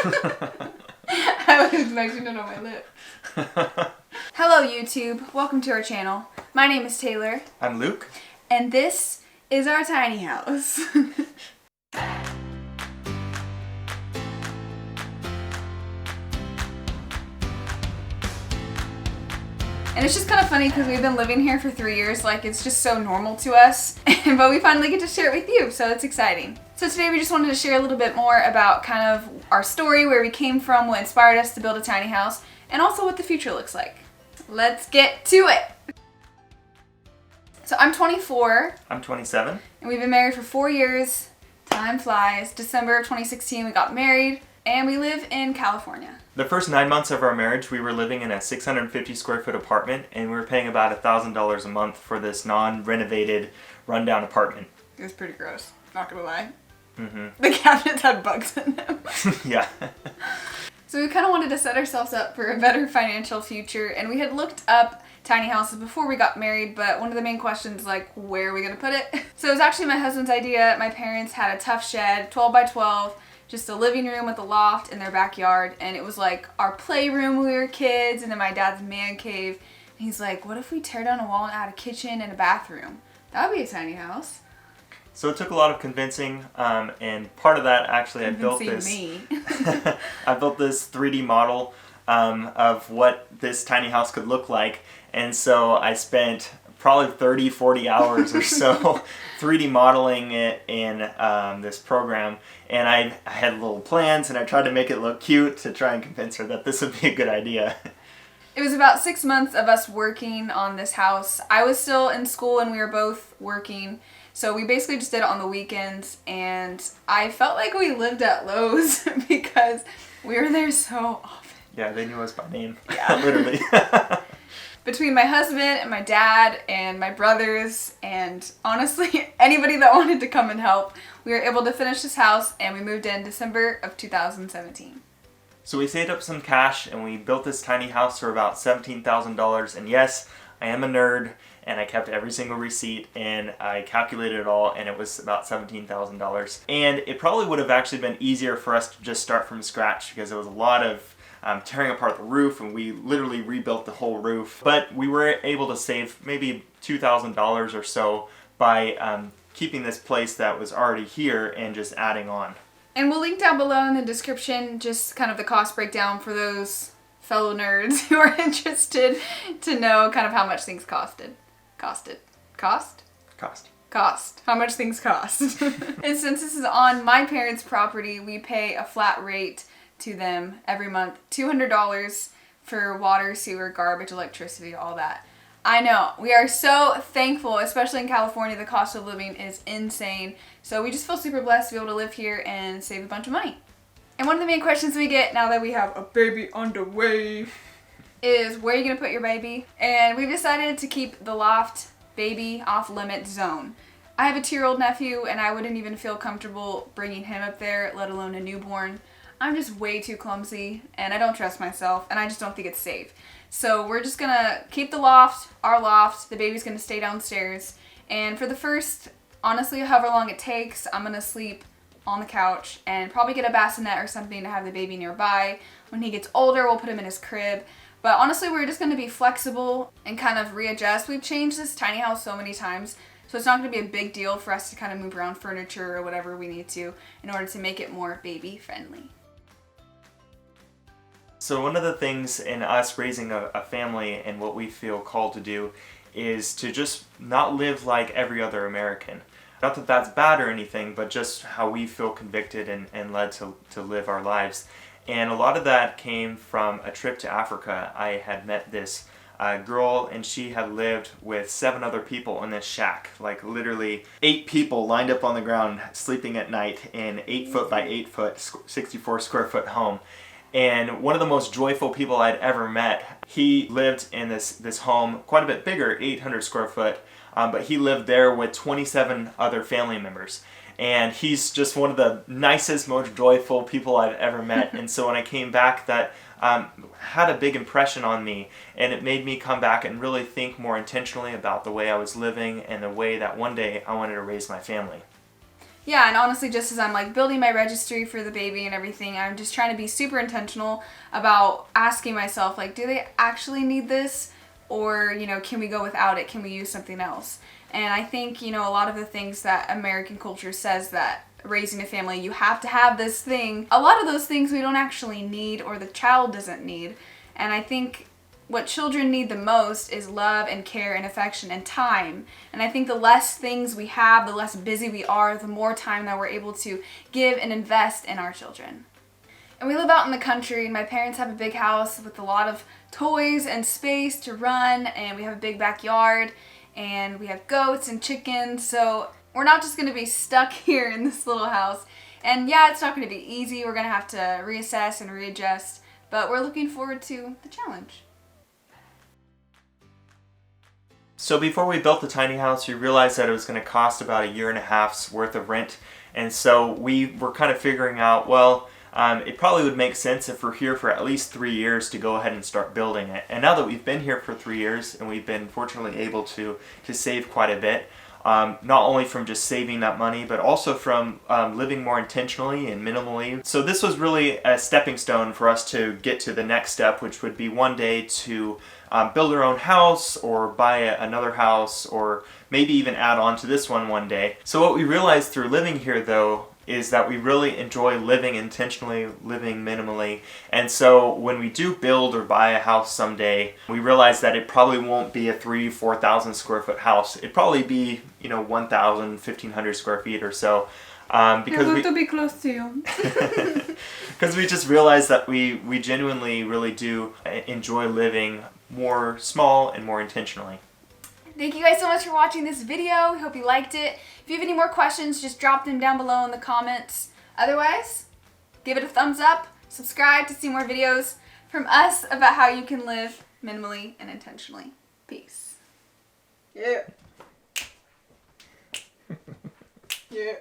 I was expecting it on my lip. Hello YouTube, welcome to our channel. My name is Taylor. I'm Luke. And this is our tiny house. And it's just kind of funny because we've been living here for 3 years, like it's just so normal to us, but we finally get to share it with you, so it's exciting. So today we just wanted to share a little bit more about kind of our story, where we came from, what inspired us to build a tiny house, and also what the future looks like. Let's get to it! So I'm 24. I'm 27. And we've been married for 4 years. Time flies. December of 2016 we got married, and we live in California. The first 9 months of our marriage, we were living in a 650 square foot apartment, and we were paying about $1,000 a month for this non-renovated, rundown apartment. It was pretty gross, not gonna lie. Mm-hmm. The cabinets had bugs in them. Yeah. So we kind of wanted to set ourselves up for a better financial future, and we had looked up tiny houses before we got married, but one of the main questions, like, where are we gonna put it? So it was actually my husband's idea. My parents had a tough shed, 12 by 12, just a living room with a loft in their backyard, and it was like our playroom when we were kids, and then my dad's man cave. And he's like, what if we tear down a wall and add a kitchen and a bathroom? That would be a tiny house. So it took a lot of convincing, and part of that actually I built this 3D model of what this tiny house could look like, and so I spent probably 30-40 hours or so 3D modeling it in this program, and I had little plans and I tried to make it look cute to try and convince her that this would be a good idea. It was about 6 months of us working on this house. I was still in school and we were both working, so we basically just did it on the weekends, and I felt like we lived at Lowe's because we were there so often. Yeah, they knew us by name. Yeah. Literally. Between my husband and my dad and my brothers and honestly anybody that wanted to come and help, we were able to finish this house, and we moved in December of 2017. So we saved up some cash and we built this tiny house for about $17,000, and yes, I am a nerd and I kept every single receipt and I calculated it all, and it was about $17,000. And it probably would have actually been easier for us to just start from scratch because there was a lot of tearing apart the roof, and we literally rebuilt the whole roof. But we were able to save maybe $2,000 or so by keeping this place that was already here and just adding on. And we'll link down below in the description just kind of the cost breakdown for those fellow nerds who are interested to know kind of how much things cost. How much things cost. And since this is on my parents' property, we pay a flat rate to them every month, $200 for water, sewer, garbage, electricity, all that. I know, we are so thankful, especially in California. The cost of living is insane, so we just feel super blessed to be able to live here and save a bunch of money. And one of the main questions we get now that we have a baby on the way is, where are you gonna put your baby? And we've decided to keep the loft baby off limit zone. I have a 2-year-old nephew, and I wouldn't even feel comfortable bringing him up there, let alone a newborn. I'm just way too clumsy, and I don't trust myself, and I just don't think it's safe. So we're just gonna keep the loft, our loft. The baby's gonna stay downstairs, and for the first, honestly, however long it takes, I'm gonna sleep on the couch and probably get a bassinet or something to have the baby nearby. When he gets older, we'll put him in his crib. But honestly, we're just gonna be flexible and kind of readjust. We've changed this tiny house so many times, so it's not gonna be a big deal for us to kind of move around furniture or whatever we need to in order to make it more baby friendly. So one of the things in us raising a family and what we feel called to do is to just not live like every other American. Not that that's bad or anything, but just how we feel convicted and led to live our lives. And a lot of that came from a trip to Africa. I had met this girl, and she had lived with 7 other people in this shack. Like literally 8 people lined up on the ground sleeping at night in 8 foot by 8 foot, 64 square foot home. And one of the most joyful people I'd ever met, he lived in this home, quite a bit bigger, 800 square foot, but he lived there with 27 other family members. And he's just one of the nicest, most joyful people I've ever met. And so when I came back, that had a big impression on me, and it made me come back and really think more intentionally about the way I was living and the way that one day I wanted to raise my family. Yeah, and honestly, just as I'm like building my registry for the baby and everything, I'm just trying to be super intentional about asking myself, like, do they actually need this? Or, you know, can we go without it? Can we use something else? And I think, you know, a lot of the things that American culture says that raising a family, you have to have this thing. A lot of those things we don't actually need, or the child doesn't need. And I think what children need the most is love and care and affection and time. And I think the less things we have, the less busy we are, the more time that we're able to give and invest in our children. And we live out in the country, and my parents have a big house with a lot of toys and space to run, and we have a big backyard, and we have goats and chickens, so we're not just going to be stuck here in this little house. And yeah, it's not going to be easy. We're going to have to reassess and readjust, but we're looking forward to the challenge. So before we built the tiny house, we realized that it was going to cost about 1.5 years worth of rent. And so we were kind of figuring out, well, it probably would make sense if we're here for at least 3 years to go ahead and start building it. And now that we've been here for 3 years and we've been fortunately able to save quite a bit, not only from just saving that money, but also from living more intentionally and minimally. So this was really a stepping stone for us to get to the next step, which would be one day to build our own house or buy another house, or maybe even add on to this one day. So what we realized through living here, though, is that we really enjoy living intentionally, living minimally. And so when we do build or buy a house someday, we realize that it probably won't be a 3,000-4,000 square foot house. It'd probably be, 1,000, 1,500 square feet or so. Because I want to be close to you. Because we just realized that we genuinely really do enjoy living more small and more intentionally. Thank you guys so much for watching this video. We hope you liked it. If you have any more questions, just drop them down below in the comments. Otherwise, give it a thumbs up, subscribe to see more videos from us about how you can live minimally and intentionally. Peace. Yeah. Yeah.